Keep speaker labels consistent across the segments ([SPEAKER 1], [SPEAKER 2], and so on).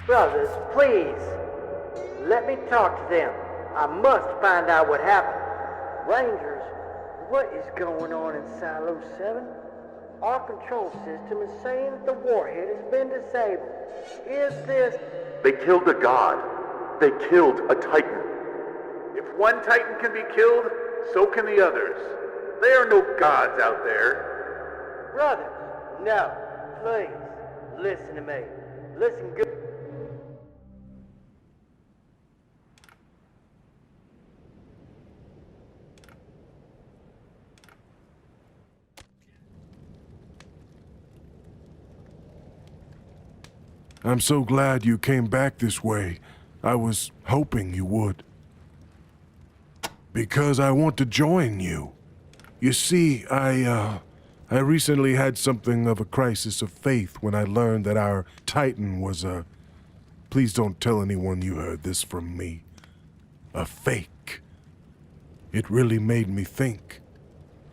[SPEAKER 1] Brothers, please, let me talk to them. I must find out what happened. Rangers, what is going on in Silo 7? Our control system is saying that the warhead has been disabled. Is this...
[SPEAKER 2] They killed a god. They killed a Titan.
[SPEAKER 3] If one Titan can be killed, so can the others. There are no gods out there.
[SPEAKER 1] Brothers, no, please, listen to me. Listen good.
[SPEAKER 4] I'm so glad you came back this way. I was hoping you would. Because I want to join you. You see, I recently had something of a crisis of faith when I learned that our Titan was a... Please don't tell anyone you heard this from me. A fake. It really made me think.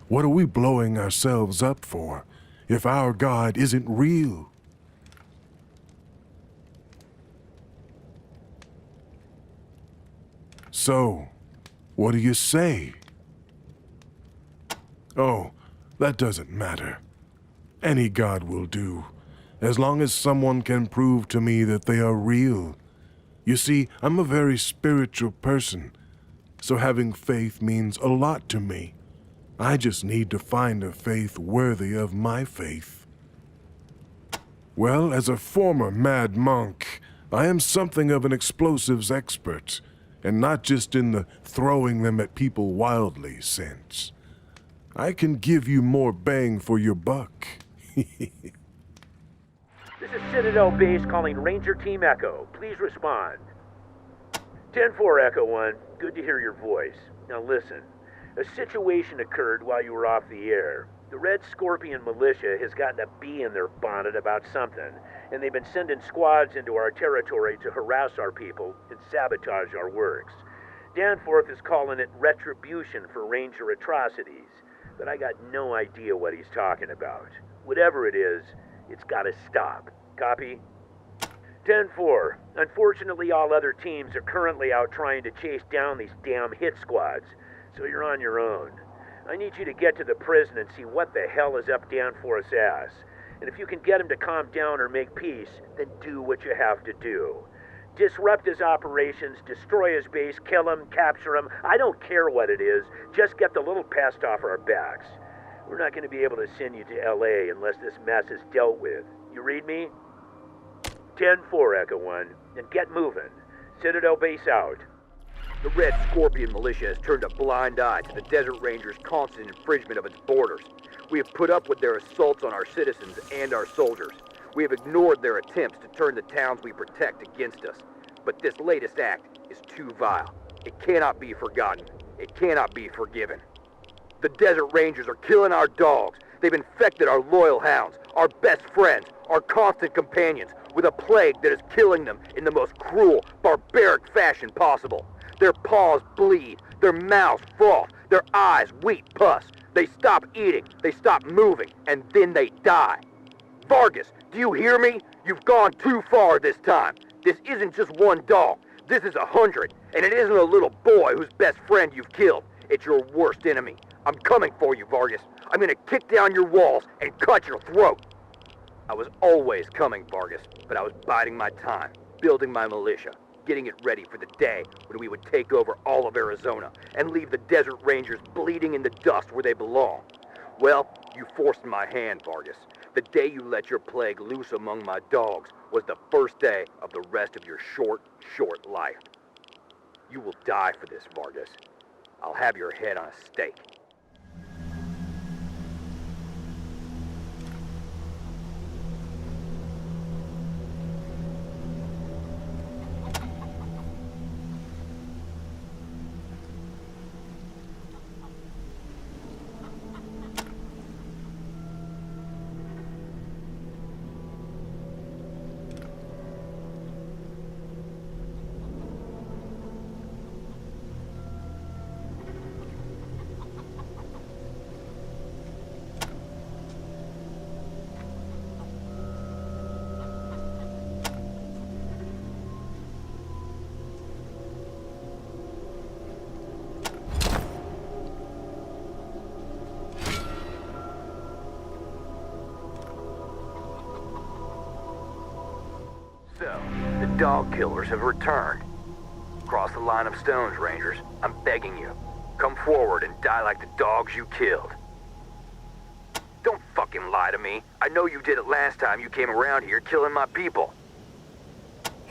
[SPEAKER 4] What are we blowing ourselves up for if our God isn't real? So, what do you say? Oh, that doesn't matter. Any god will do, as long as someone can prove to me that they are real. You see, I'm a very spiritual person, so having faith means a lot to me. I just need to find a faith worthy of my faith. Well, as a former mad monk, I am something of an explosives expert, and not just in the throwing them at people wildly sense. I can give you more bang for your buck.
[SPEAKER 5] This is Citadel Base calling Ranger Team Echo. Please respond. 10-4 Echo 1, good to hear your voice. Now listen, a situation occurred while you were off the air. The Red Scorpion militia has gotten a bee in their bonnet about something, and they've been sending squads into our territory to harass our people and sabotage our works. Danforth is calling it retribution for Ranger atrocities, but I got no idea what he's talking about. Whatever it is, it's gotta stop. Copy? 10-4. Unfortunately, all other teams are currently out trying to chase down these damn hit squads, so you're on your own. I need you to get to the prison and see what the hell is up Danforth's ass. And if you can get him to calm down or make peace, then do what you have to do. Disrupt his operations, destroy his base, kill him, capture him. I don't care what it is. Just get the little pest off our backs. We're not going to be able to send you to L.A. unless this mess is dealt with. You read me? 10-4, Echo 1. And get moving. Citadel Base out.
[SPEAKER 6] The Red Scorpion militia has turned a blind eye to the Desert Rangers' constant infringement of its borders. We have put up with their assaults on our citizens and our soldiers. We have ignored their attempts to turn the towns we protect against us. But this latest act is too vile. It cannot be forgotten. It cannot be forgiven. The Desert Rangers are killing our dogs. They've infected our loyal hounds, our best friends, our constant companions, with a plague that is killing them in the most cruel, barbaric fashion possible. Their paws bleed, their mouths froth, their eyes weep pus. They stop eating, they stop moving, and then they die. Vargas, do you hear me? You've gone too far this time. This isn't just one dog. This is 100, and it isn't a little boy whose best friend you've killed. It's your worst enemy. I'm coming for you, Vargas. I'm gonna kick down your walls and cut your throat. I was always coming, Vargas, but I was biding my time, building my militia, getting it ready for the day when we would take over all of Arizona and leave the Desert Rangers bleeding in the dust where they belong. Well, you forced my hand, Vargas. The day you let your plague loose among my dogs was the first day of the rest of your short, short life. You will die for this, Vargas. I'll have your head on a stake. dog killers have returned. Cross the line of stones, Rangers. I'm begging you. Come forward and die like the dogs you killed. Don't fucking lie to me. I know you did it last time you came around here killing my people.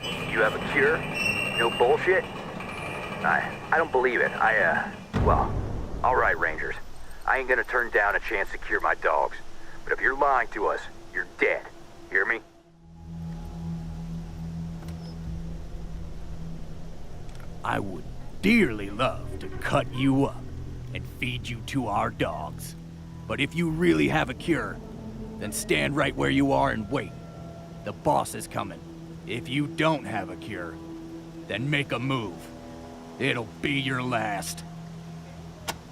[SPEAKER 6] You have a cure? No bullshit? I don't believe it. Well, all right, Rangers. I ain't gonna turn down a chance to cure my dogs. But if you're lying to us, you're dead. Hear me?
[SPEAKER 7] I would dearly love to cut you up and feed you to our dogs. But if you really have a cure, then stand right where you are and wait. The boss is coming. If you don't have a cure, then make a move. It'll be your last.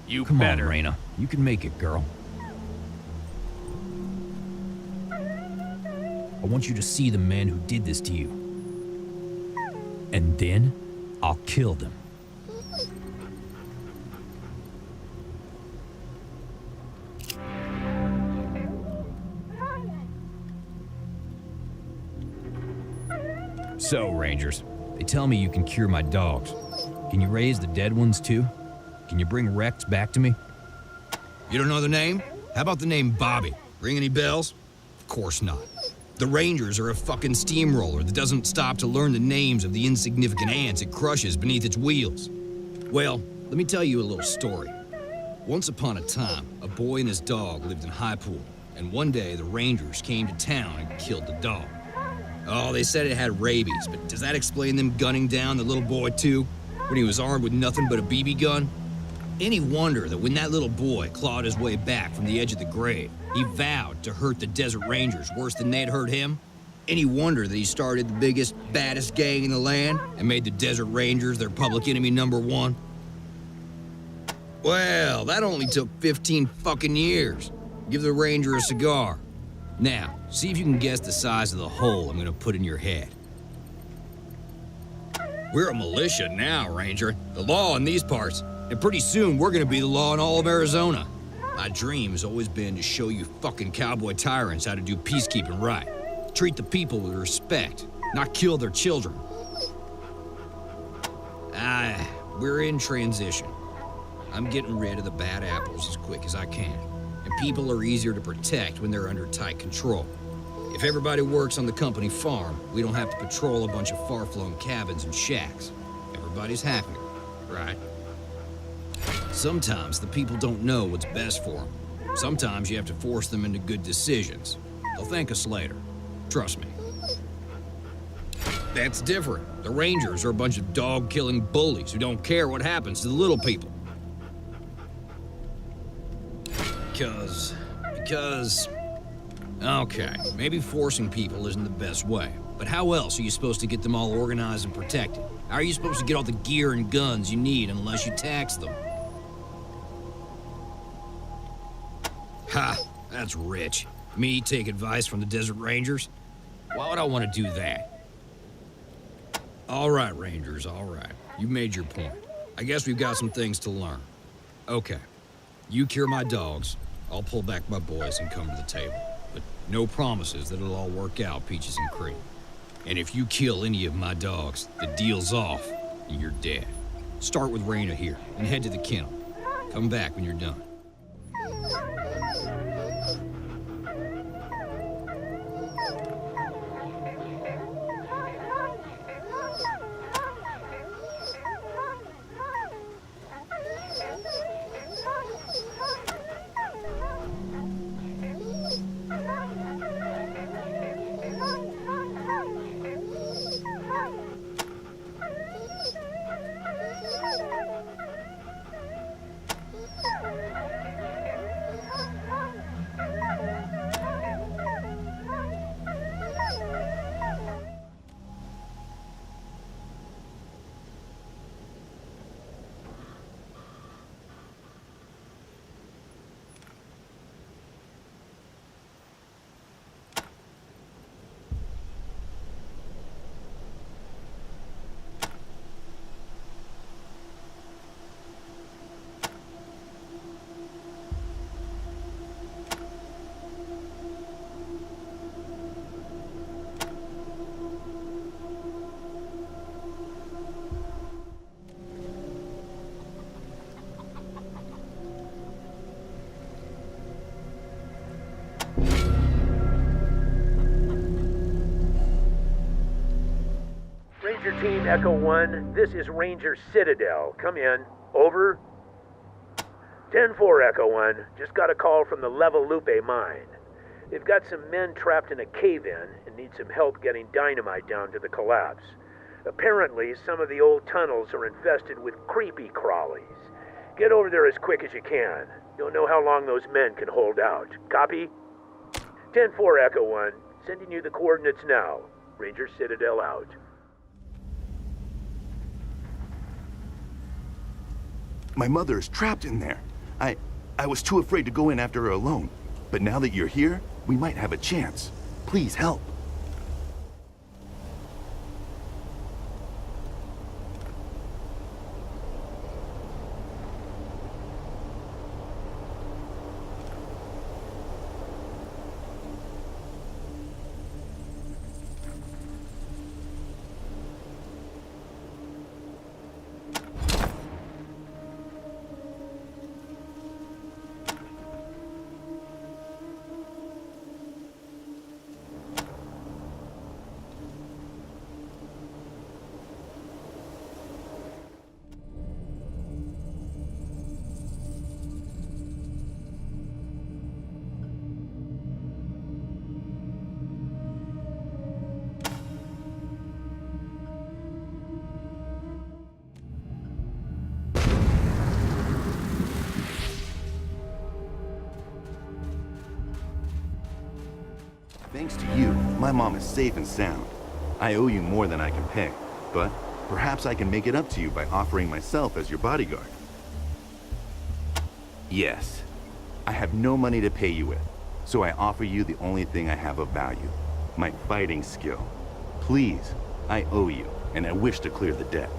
[SPEAKER 7] You
[SPEAKER 8] Come
[SPEAKER 7] better.
[SPEAKER 8] on, Reyna. You can make it, girl. I want you to see the men who did this to you. And then, I'll kill them. So, Rangers, they tell me you can cure my dogs. Can you raise the dead ones, too? Can you bring Rex back to me?
[SPEAKER 9] You don't know the name? How about the name Bobby? Ring any bells? Of course not. The Rangers are a fucking steamroller that doesn't stop to learn the names of the insignificant ants it crushes beneath its wheels. Well, let me tell you a little story. Once upon a time, a boy and his dog lived in High Pool, and one day the Rangers came to town and killed the dog. Oh, they said it had rabies, but does that explain them gunning down the little boy too, when he was armed with nothing but a BB gun? Any wonder that when that little boy clawed his way back from the edge of the grave, he vowed to hurt the Desert Rangers worse than they'd hurt him? Any wonder that he started the biggest, baddest gang in the land and made the Desert Rangers their public enemy #1? Well, that only took 15 fucking years. Give the Ranger a cigar. Now, see if you can guess the size of the hole I'm gonna put in your head. We're a militia now, Ranger. The law in these parts. And pretty soon, we're gonna be the law in all of Arizona. My dream has always been to show you fucking cowboy tyrants how to do peacekeeping right. Treat the people with respect, not kill their children. We're in transition. I'm getting rid of the bad apples as quick as I can. And people are easier to protect when they're under tight control. If everybody works on the company farm, we don't have to patrol a bunch of far-flung cabins and shacks. Everybody's happier, right? Sometimes the people don't know what's best for them. Sometimes you have to force them into good decisions. They'll thank us later. Trust me. That's different. The Rangers are a bunch of dog-killing bullies who don't care what happens to the little people. Because... Okay, maybe forcing people isn't the best way. But how else are you supposed to get them all organized and protected? How are you supposed to get all the gear and guns you need unless you tax them? Ha! That's rich. Me take advice from the Desert Rangers? Why would I want to do that? All right, Rangers, all right. You made your point. I guess we've got some things to learn. Okay. You cure my dogs, I'll pull back my boys and come to the table. But no promises that it'll all work out, peaches and cream. And if you kill any of my dogs, the deal's off, and you're dead. Start with Reyna here, and head to the kennel. Come back when you're done.
[SPEAKER 5] Team Echo 1, this is Ranger Citadel. Come in. Over. 10-4 Echo 1, just got a call from the Level Lupe mine. They've got some men trapped in a cave-in and need some help getting dynamite down to the collapse. Apparently, some of the old tunnels are infested with creepy crawlies. Get over there as quick as you can. Don't know how long those men can hold out. Copy? 10-4 Echo 1, sending you the coordinates now. Ranger Citadel out.
[SPEAKER 10] My mother is trapped in there. I was too afraid to go in after her alone. But now that you're here, we might have a chance. Please help. Thanks to you, my mom is safe and sound. I owe you more than I can pay, but perhaps I can make it up to you by offering myself as your bodyguard. Yes, I have no money to pay you with, so I offer you the only thing I have of value, my fighting skill. Please, I owe you, and I wish to clear the debt.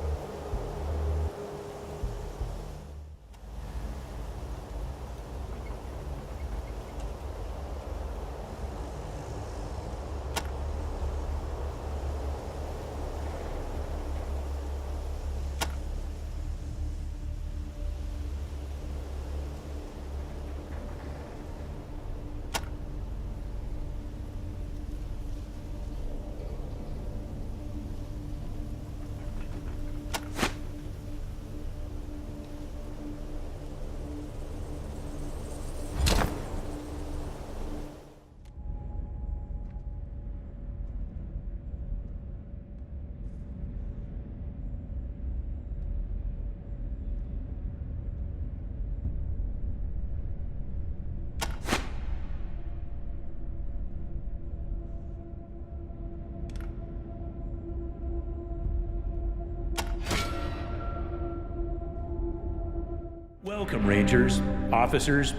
[SPEAKER 5] Welcome, Rangers, officers.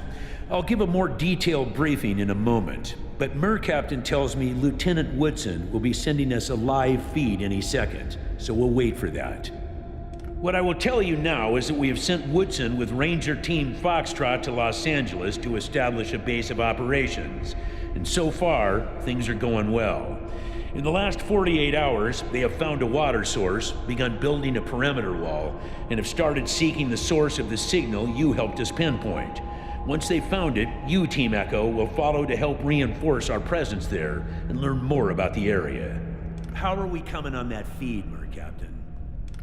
[SPEAKER 5] I'll give a more detailed briefing in a moment, but Captain tells me Lieutenant Woodson will be sending us a live feed any second, so we'll wait for that. What I will tell you now is that we have sent Woodson with Ranger Team Foxtrot to Los Angeles to establish a base of operations, and so far, things are going well. In the last 48 hours, they have found a water source, begun building a perimeter wall, and have started seeking the source of the signal you helped us pinpoint. Once they've found it, you, Team Echo, will follow to help reinforce our presence there and learn more about the area. How are we coming on that feed, Captain?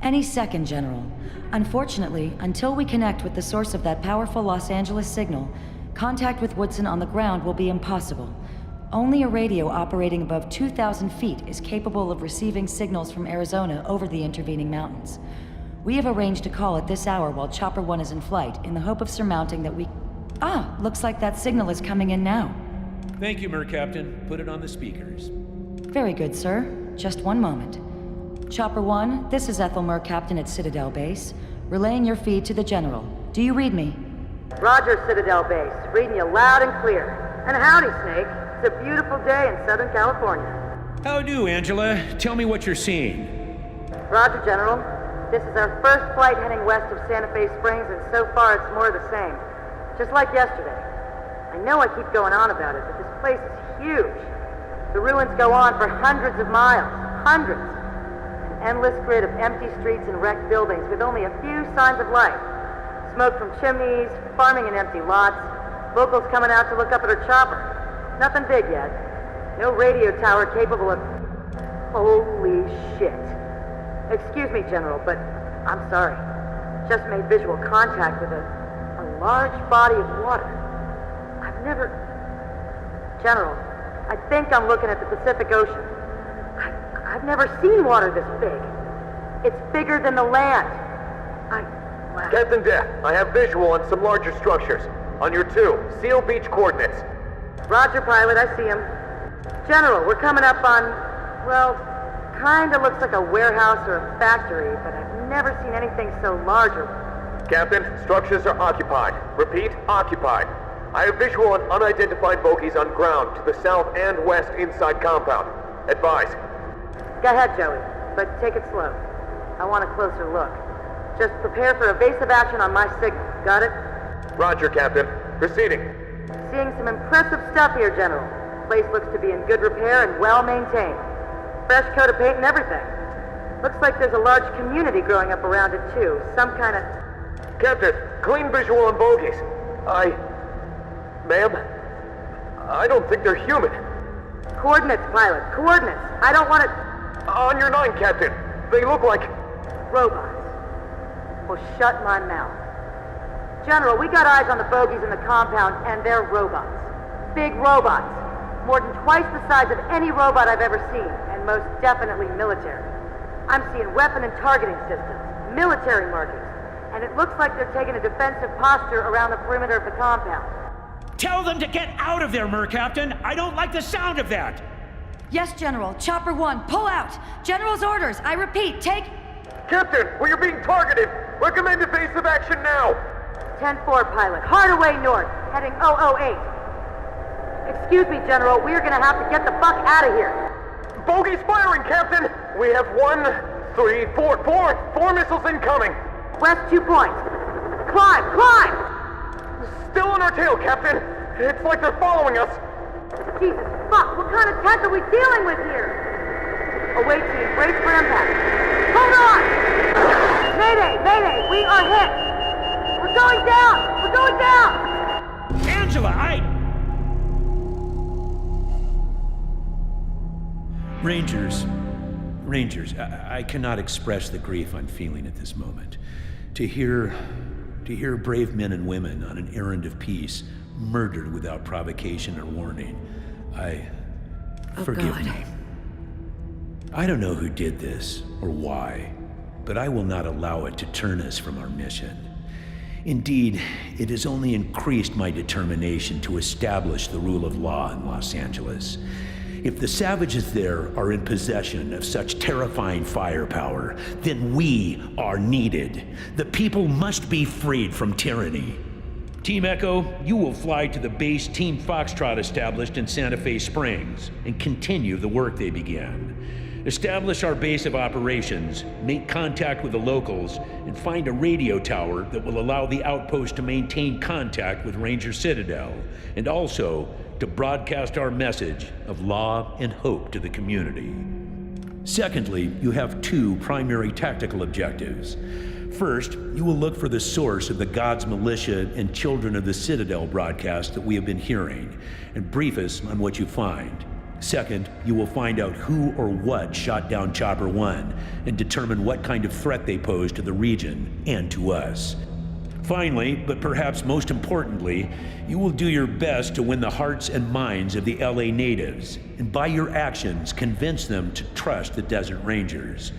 [SPEAKER 11] Any second, General. Unfortunately, until we connect with the source of that powerful Los Angeles signal, contact with Woodson on the ground will be impossible. Only a radio operating above 2,000 feet is capable of receiving signals from Arizona over the intervening mountains. We have arranged a call at this hour while Chopper 1 is in flight in the hope of surmounting that we... Ah, looks like that signal is coming in now.
[SPEAKER 5] Thank you, Captain. Put it on the speakers.
[SPEAKER 11] Very good, sir. Just one moment. Chopper 1, this is Ethel Captain at Citadel Base, relaying your feed to the General. Do you read me?
[SPEAKER 1] Roger, Citadel Base. Reading you loud and clear. And howdy, Snake. It's a beautiful day in Southern California.
[SPEAKER 5] How do, Angela? Tell me what you're seeing.
[SPEAKER 1] Roger, General. This is our first flight heading west of Santa Fe Springs, and so far it's more of the same. Just like yesterday. I know I keep going on about it, but this place is huge. The ruins go on for hundreds of miles. Hundreds. An endless grid of empty streets and wrecked buildings with only a few signs of life. Smoke from chimneys, farming in empty lots, locals coming out to look up at her chopper. Nothing big yet. No radio tower capable of... Holy shit.
[SPEAKER 12] Excuse me, General, but I'm sorry. Just made visual contact with a large body of water. I've never... General, I think I'm looking at the Pacific Ocean. I've never seen water this big. It's bigger than the land. Wow.
[SPEAKER 6] Captain Death, I have visual on some larger structures. On your 2, Seal Beach coordinates.
[SPEAKER 12] Roger, pilot, I see him. General, we're coming up on, well, kinda looks like a warehouse or a factory, but I've never seen anything so large or...
[SPEAKER 6] Captain, structures are occupied. Repeat, occupied. I have visual on unidentified bogies on ground to the south and west inside compound. Advise.
[SPEAKER 12] Go ahead, Joey, but take it slow. I want a closer look. Just prepare for evasive action on my signal. Got it?
[SPEAKER 6] Roger, Captain. Proceeding.
[SPEAKER 12] Seeing some impressive stuff here, General. Place looks to be in good repair and well maintained. Fresh coat of paint and everything. Looks like there's a large community growing up around it too. Some kind of...
[SPEAKER 6] Captain, clean visual on bogies. Ma'am, I don't think they're human.
[SPEAKER 12] Coordinates, pilot. Coordinates. I don't want to...
[SPEAKER 6] On your 9, Captain. They look like...
[SPEAKER 12] robots. Well, shut my mouth. General, we got eyes on the bogies in the compound, and they're robots. Big robots. More than twice the size of any robot I've ever seen, and most definitely military. I'm seeing weapon and targeting systems, military markings, and it looks like they're taking a defensive posture around the perimeter of the compound.
[SPEAKER 13] Tell them to get out of there, Mercaptain! I don't like the sound of that!
[SPEAKER 11] Yes, General. Chopper 1, pull out! General's orders, I repeat, take...
[SPEAKER 6] Captain, we are being targeted! Recommend evasive action now!
[SPEAKER 12] 10-4, pilot. Hard away north, heading 008. Excuse me, General, we're gonna have to get the fuck out of here.
[SPEAKER 6] Bogey's firing, Captain! We have 1, 3, 4 missiles incoming!
[SPEAKER 12] West 2 points. Climb! Climb!
[SPEAKER 6] Still on our tail, Captain! It's like they're following us!
[SPEAKER 12] Jesus fuck, what kind of tech are we dealing with here? Away team, brace for impact. Hold on! Mayday! Mayday! We are hit! We're going down! We're going down!
[SPEAKER 13] Angela,
[SPEAKER 5] Rangers, I cannot express the grief I'm feeling at this moment. To hear brave men and women on an errand of peace murdered without provocation or warning, forgive me. I don't know who did this or why, but I will not allow it to turn us from our mission. Indeed, it has only increased my determination to establish the rule of law in Los Angeles. If the savages there are in possession of such terrifying firepower, then we are needed. The people must be freed from tyranny. Team Echo, you will fly to the base Team Foxtrot established in Santa Fe Springs and continue the work they began. Establish our base of operations, make contact with the locals, and find a radio tower that will allow the outpost to maintain contact with Ranger Citadel, and also to broadcast our message of law and hope to the community. Secondly, you have 2 primary tactical objectives. First, you will look for the source of the God's Militia and Children of the Citadel broadcast that we have been hearing, and brief us on what you find. Second, you will find out who or what shot down Chopper 1 and determine what kind of threat they pose to the region and to us. Finally, but perhaps most importantly, you will do your best to win the hearts and minds of the LA natives, and by your actions convince them to trust the Desert Rangers.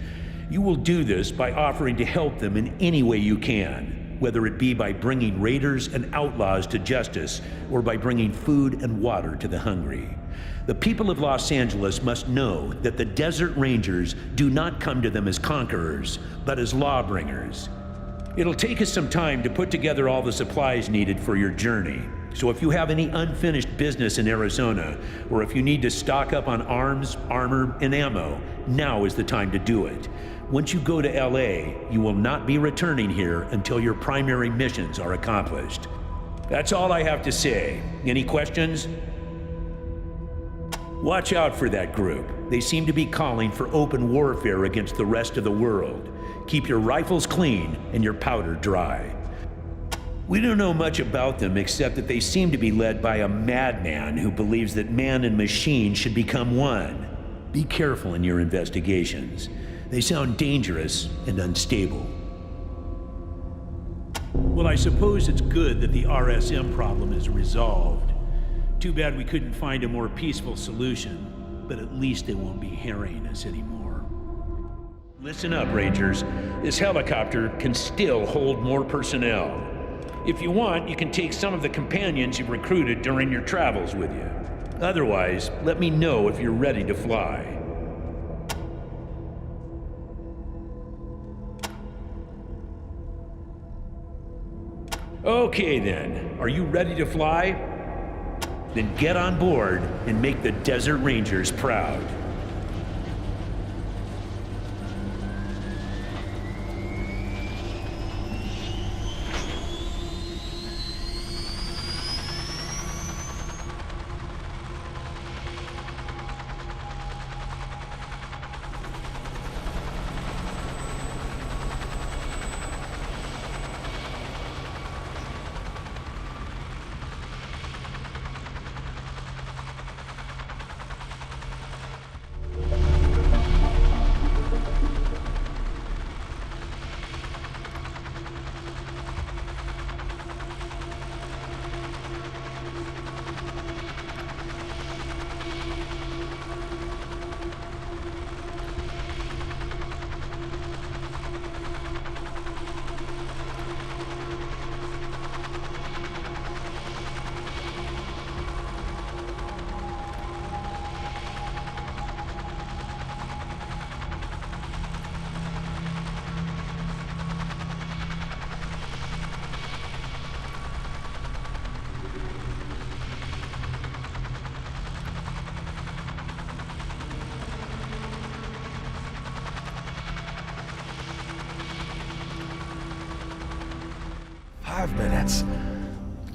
[SPEAKER 5] You will do this by offering to help them in any way you can, whether it be by bringing raiders and outlaws to justice or by bringing food and water to the hungry. The people of Los Angeles must know that the Desert Rangers do not come to them as conquerors, but as lawbringers. It'll take us some time to put together all the supplies needed for your journey. So if you have any unfinished business in Arizona, or if you need to stock up on arms, armor, and ammo, now is the time to do it. Once you go to LA, you will not be returning here until your primary missions are accomplished. That's all I have to say. Any questions? Watch out for that group. They seem to be calling for open warfare against the rest of the world. Keep your rifles clean and your powder dry. We don't know much about them except that they seem to be led by a madman who believes that man and machine should become one. Be careful in your investigations. They sound dangerous and unstable. Well, I suppose it's good that the RSM problem is resolved. Too bad we couldn't find a more peaceful solution, but at least they won't be harrying us anymore. Listen up, Rangers. This helicopter can still hold more personnel. If you want, you can take some of the companions you've recruited during your travels with you. Otherwise, let me know if you're ready to fly. Okay then, are you ready to fly? Then get on board and make the Desert Rangers proud.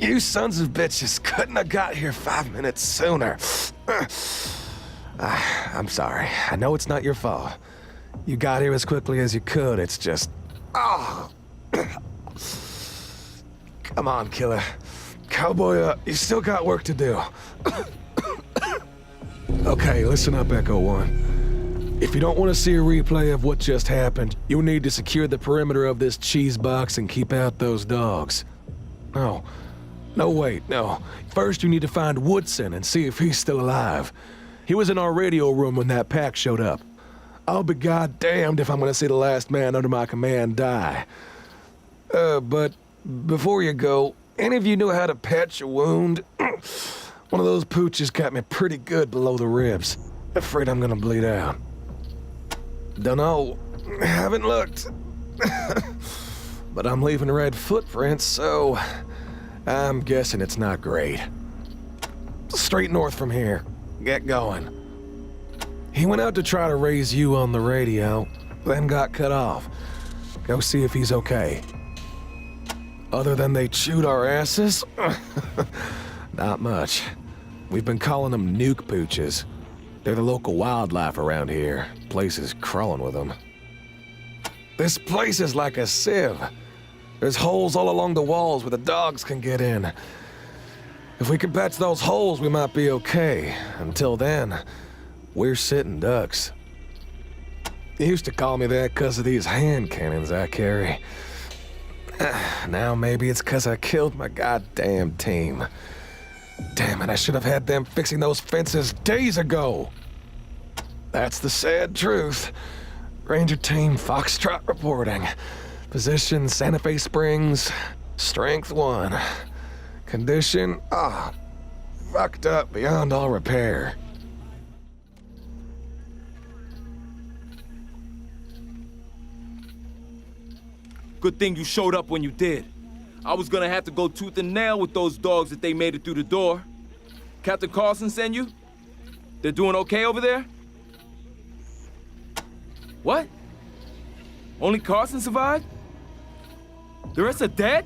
[SPEAKER 14] You sons of bitches couldn't have got here 5 minutes sooner. I'm sorry. I know it's not your fault. You got here as quickly as you could. It's just... Oh. Come on, killer. Cowboy, you still got work to do. Okay, listen up, Echo One. If you don't want to see a replay of what just happened, you'll need to secure the perimeter of this cheese box and keep out those dogs. No, wait, no. First, you need to find Woodson and see if he's still alive. He was in our radio room when that pack showed up. I'll be goddamned if I'm gonna see the last man under my command die. But before you go, any of you know how to patch a wound? One of those pooches got me pretty good below the ribs. Afraid I'm gonna bleed out. Dunno. Haven't looked. But I'm leaving red footprints, so I'm guessing it's not great. Straight north from here. Get going. He went out to try to raise you on the radio, then got cut off. Go see if he's okay. Other than they chewed our asses? Not much. We've been calling them nuke pooches. They're the local wildlife around here. Place is crawling with them. This place is like a sieve. There's holes all along the walls where the dogs can get in. If we can patch those holes, we might be okay. Until then, we're sitting ducks. They used to call me that because of these hand cannons I carry. Now maybe it's because I killed my goddamn team. Damn it, I should have had them fixing those fences days ago. That's the sad truth. Ranger Team Foxtrot reporting. Position Santa Fe Springs, Strength 1. Condition, fucked up beyond all repair.
[SPEAKER 15] Good thing you showed up when you did. I was gonna have to go tooth and nail with those dogs if they made it through the door. Captain Carlson sent you? They're doing okay over there? What? Only Carlson survived? The rest are dead?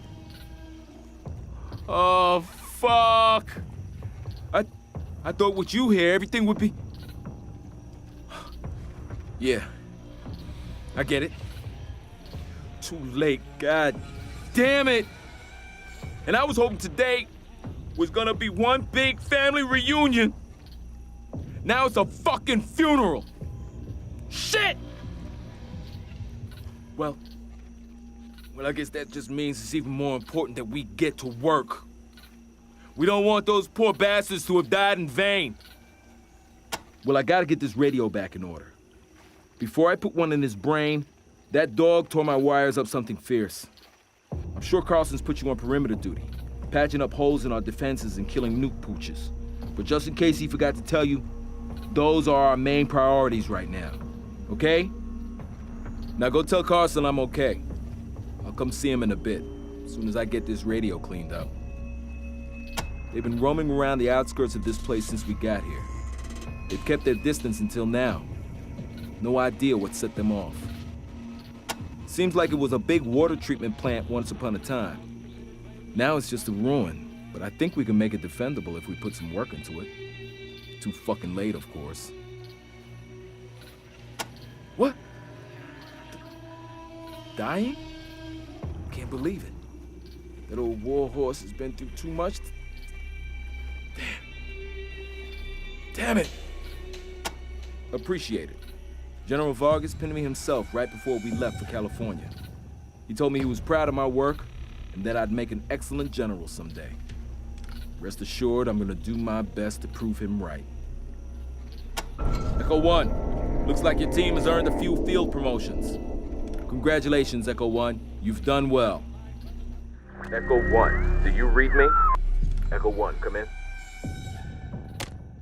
[SPEAKER 15] Oh, fuck. I thought with you here, everything would be... Yeah. I get it. Too late, god damn it! And I was hoping today was gonna be one big family reunion. Now it's a fucking funeral. Shit! Well, I guess that just means it's even more important that we get to work. We don't want those poor bastards to have died in vain. Well, I gotta get this radio back in order. Before I put one in his brain, that dog tore my wires up something fierce. I'm sure Carlson's put you on perimeter duty, patching up holes in our defenses and killing nuke pooches. But just in case he forgot to tell you, those are our main priorities right now. Okay? Now go tell Carlson I'm okay. I'll come see him in a bit, as soon as I get this radio cleaned up. They've been roaming around the outskirts of this place since we got here. They've kept their distance until now. No idea what set them off. Seems like it was a big water treatment plant once upon a time. Now it's just a ruin, but I think we can make it defendable if we put some work into it. Too fucking late, of course. What? Dying? Can't believe it. That old war horse has been through too much. Damn it! Appreciate it. General Vargas pinned me himself right before we left for California. He told me he was proud of my work and that I'd make an excellent general someday. Rest assured, I'm gonna do my best to prove him right. Echo 1, looks like your team has earned a few field promotions. Congratulations, Echo 1. You've done well.
[SPEAKER 6] Echo 1, do you read me? Echo 1, come in.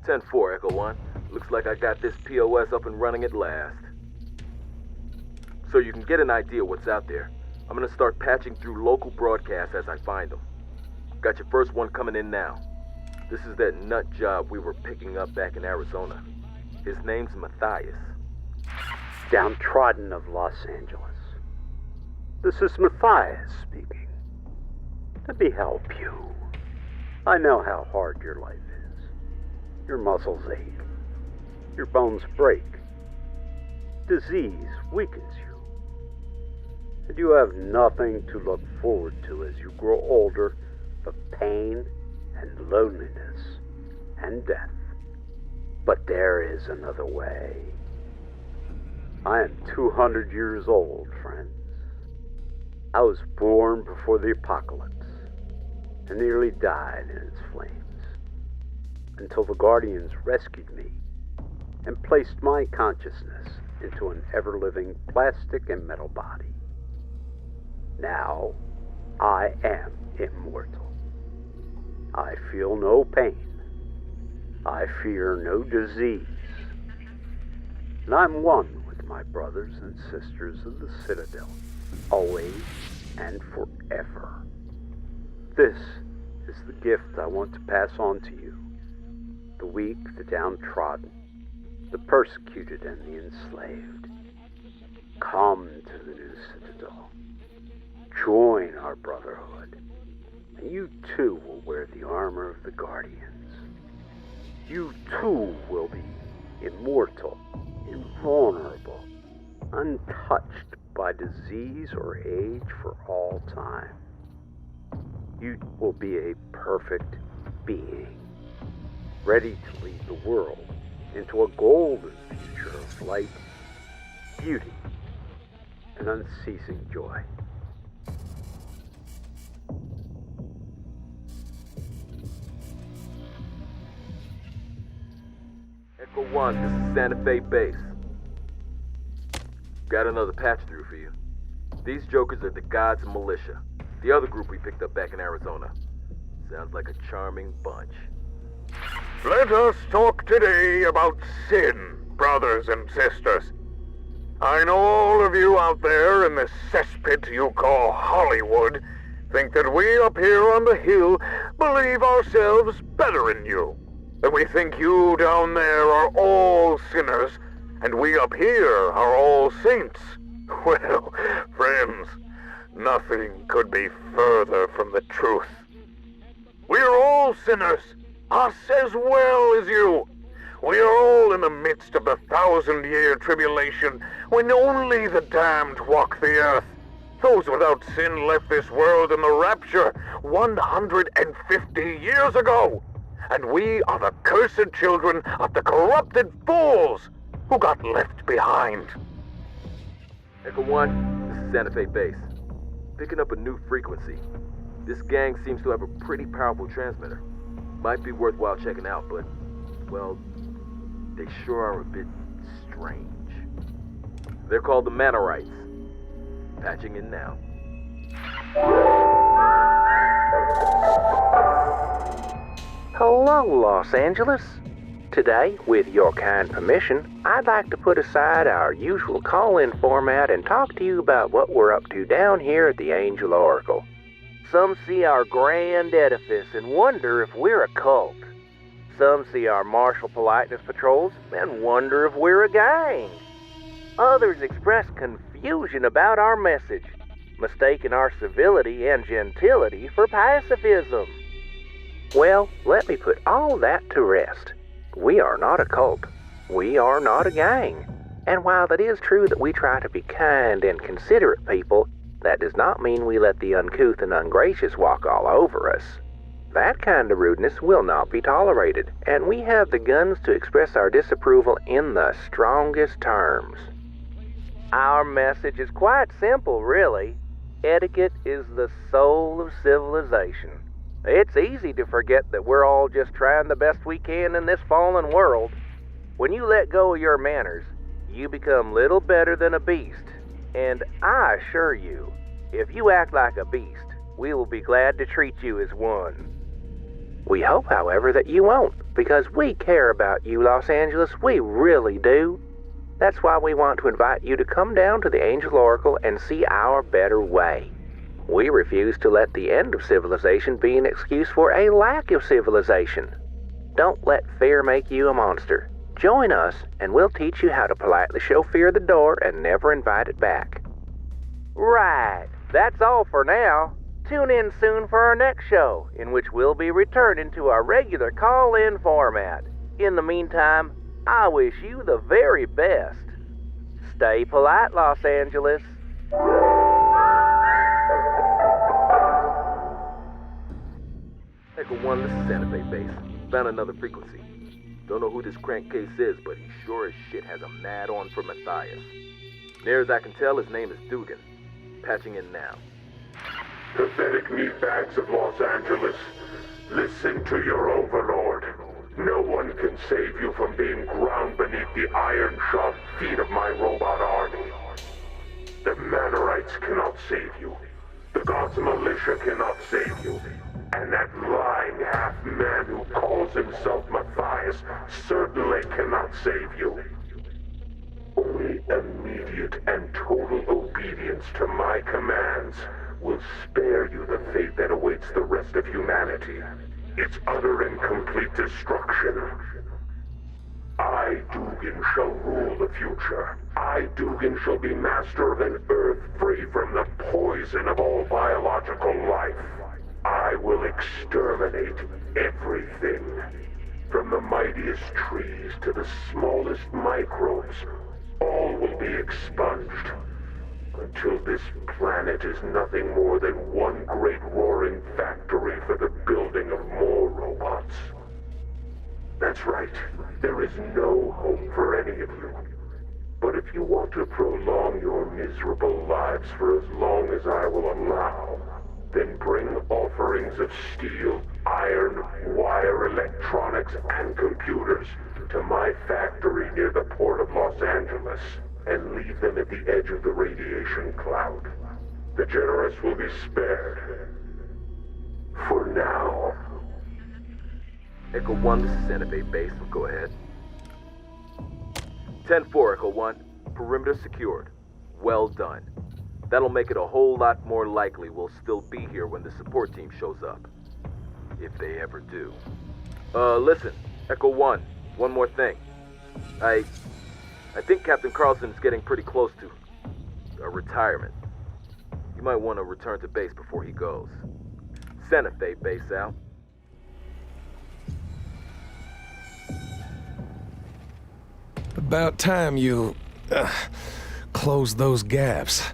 [SPEAKER 6] 10-4, Echo 1. Looks like I got this POS up and running at last. So you can get an idea what's out there. I'm gonna start patching through local broadcasts as I find them. Got your first one coming in now. This is that nut job we were picking up back in Arizona. His name's Matthias.
[SPEAKER 16] Downtrodden of Los Angeles. This is Matthias speaking. Let me help you. I know how hard your life is. Your muscles ache. Your bones break. Disease weakens you. And you have nothing to look forward to as you grow older but pain and loneliness and death. But there is another way. I am 200 years old, friends. I was born before the apocalypse and nearly died in its flames until the Guardians rescued me and placed my consciousness into an ever-living plastic and metal body. Now, I am immortal. I feel no pain. I fear no disease. And I'm one with my brothers and sisters of the Citadel, always and forever. This is the gift I want to pass on to you. The weak, the downtrodden, the persecuted and the enslaved. Come to the new Citadel. Join our brotherhood, and you too will wear the armor of the Guardians. You too will be immortal, invulnerable, untouched by disease or age for all time. You will be a perfect being, ready to lead the world into a golden future of light, beauty, and unceasing joy.
[SPEAKER 6] Echo 1, this is Santa Fe Base. Got another patch through for you. These jokers are the Gods Militia, the other group we picked up back in Arizona. Sounds like a charming bunch.
[SPEAKER 3] Let us talk today about sin, brothers and sisters. I know all of you out there in this cesspit you call Hollywood think that we up here on the hill believe ourselves better than you. That we think you down there are all sinners, and we up here are all saints. Well, friends, nothing could be further from the truth. We're all sinners, us as well as you. We are all in the midst of the 1,000-year tribulation, when only the damned walk the earth. Those without sin left this world in the rapture 150 years ago. And we are the cursed children of the corrupted fools who got left behind.
[SPEAKER 6] Echo 1, This is Santa Fe Base. Picking up a new frequency. This gang seems to have a pretty powerful transmitter. Might be worthwhile checking out, but, well, they sure are a bit strange. They're called the Manorites. Patching in now.
[SPEAKER 5] Hello, Los Angeles. Today, with your kind permission, I'd like to put aside our usual call-in format and talk to you about what we're up to down here at the Angel Oracle. Some see our grand edifice and wonder if we're a cult. Some see our martial politeness patrols and wonder if we're a gang. Others express confusion about our message, mistaking our civility and gentility for pacifism. Well, let me put all that to rest. We are not a cult. We are not a gang. And while it is true that we try to be kind and considerate people, that does not mean we let the uncouth and ungracious walk all over us. That kind of rudeness will not be tolerated, and we have the guns to express our disapproval in the strongest terms. Our message is quite simple, really. Etiquette is the soul of civilization. It's easy to forget that we're all just trying the best we can in this fallen world. When you let go of your manners, you become little better than a beast. And I assure you, if you act like a beast, we will be glad to treat you as one. We hope, however, that you won't, because we care about you, Los Angeles. We really do. That's why we want to invite you to come down to the Angel Oracle and see our better way. We refuse to let the end of civilization be an excuse for a lack of civilization. Don't let fear make you a monster. Join us, and we'll teach you how to politely show fear the door and never invite it back. Right, that's all for now. Tune in soon for our next show, in which we'll be returning to our regular call-in format. In the meantime, I wish you the very best. Stay polite, Los Angeles.
[SPEAKER 6] Echo 1, this is Santa Fe Base. Found another frequency. Don't know who this crankcase is, but he sure as shit has a mad on for Matthias. Near as I can tell, his name is Dugan. Patching in now.
[SPEAKER 3] Pathetic meatbags of Los Angeles, listen to your overlord. No one can save you from being ground beneath the iron-shod feet of my robot army. The Manorites cannot save you. The God's militia cannot save you. And that lying half-man who calls himself Matthias certainly cannot save you. Only immediate and total obedience to my commands will spare you the fate that awaits the rest of humanity. Its utter and complete destruction. I, Dugan, shall rule the future. I, Dugan, shall be master of an Earth free from the poison of all biological life. I will exterminate everything. From the mightiest trees to the smallest microbes, all will be expunged. Until this planet is nothing more than one great roaring factory for the building of more robots. That's right, there is no hope for any of you. But if you want to prolong your miserable lives for as long as I will allow, then bring offerings of steel, iron, wire, electronics, and computers to my factory near the port of Los Angeles, and leave them at the edge of the radiation cloud. The generous will be spared. For now.
[SPEAKER 6] Echo 1, this is Santa Fe Base, so go ahead. 10-4, Echo 1. Perimeter secured. Well done. That'll make it a whole lot more likely we'll still be here when the support team shows up. If they ever do. Listen, Echo 1, one more thing. I think Captain Carlson's getting pretty close to a retirement. You might want to return to base before he goes. Santa Fe Base out.
[SPEAKER 14] About time you closed those gaps.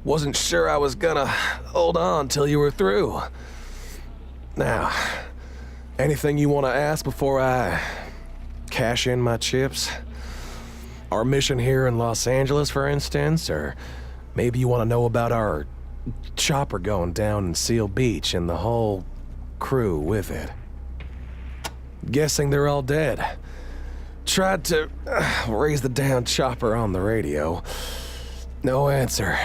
[SPEAKER 14] Wasn't sure I was gonna hold on till you were through. Now, anything you want to ask before I cash in my chips? Our mission here in Los Angeles, for instance, or Maybe you want to know about our chopper going down in Seal Beach and the whole crew with it. Guessing they're all dead. Tried to raise the damn chopper on the radio. No answer.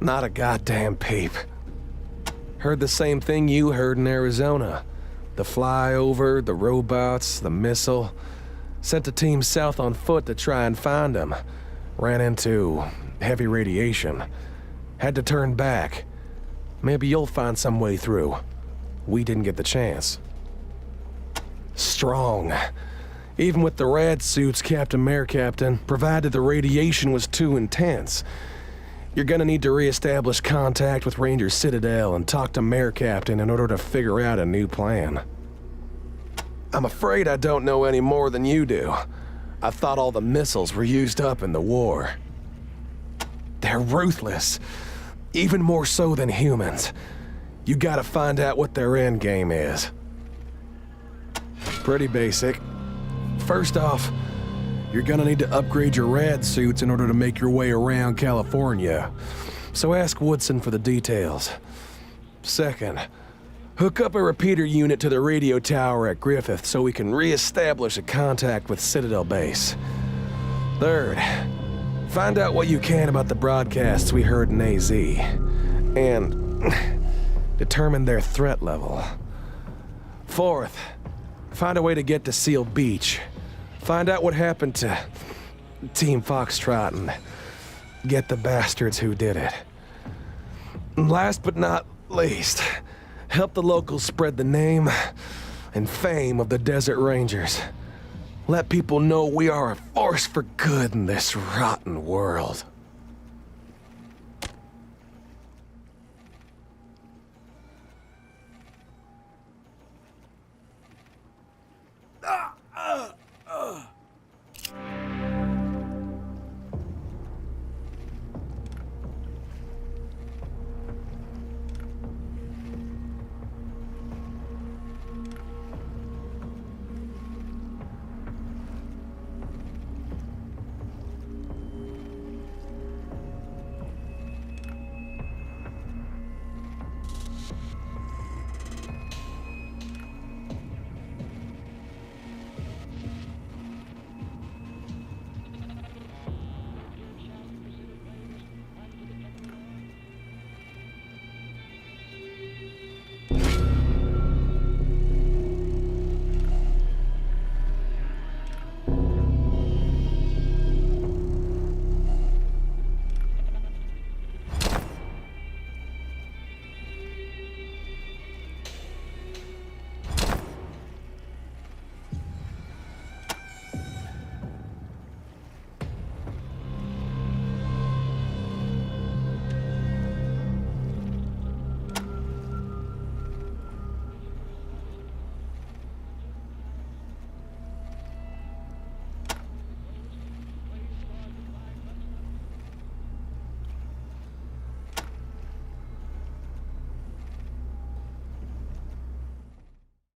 [SPEAKER 14] Not a goddamn peep. Heard the same thing you heard in Arizona. The flyover, the robots, the missile. Sent a team south on foot to try and find them. Ran into heavy radiation. Had to turn back. Maybe you'll find some way through. We didn't get the chance. Strong. Even with the rad suits, Captain Mayor Captain, provided the radiation was too intense. You're gonna need to re-establish contact with Ranger Citadel and talk to Mayor Captain in order to figure out a new plan. I'm afraid I don't know any more than you do. I thought all the missiles were used up in the war. They're ruthless, even more so than humans. You gotta find out what their end game is. Pretty basic. First off, you're gonna need to upgrade your rad suits in order to make your way around California. So ask Woodson for the details. Second, hook up a repeater unit to the radio tower at Griffith so we can re-establish a contact with Citadel Base. Third, find out what you can about the broadcasts we heard in AZ. And determine their threat level. Fourth, find a way to get to Seal Beach. Find out what happened to Team Foxtrot and get the bastards who did it. And last but not least, help the locals spread the name and fame of the Desert Rangers. Let people know we are a force for good in this rotten world.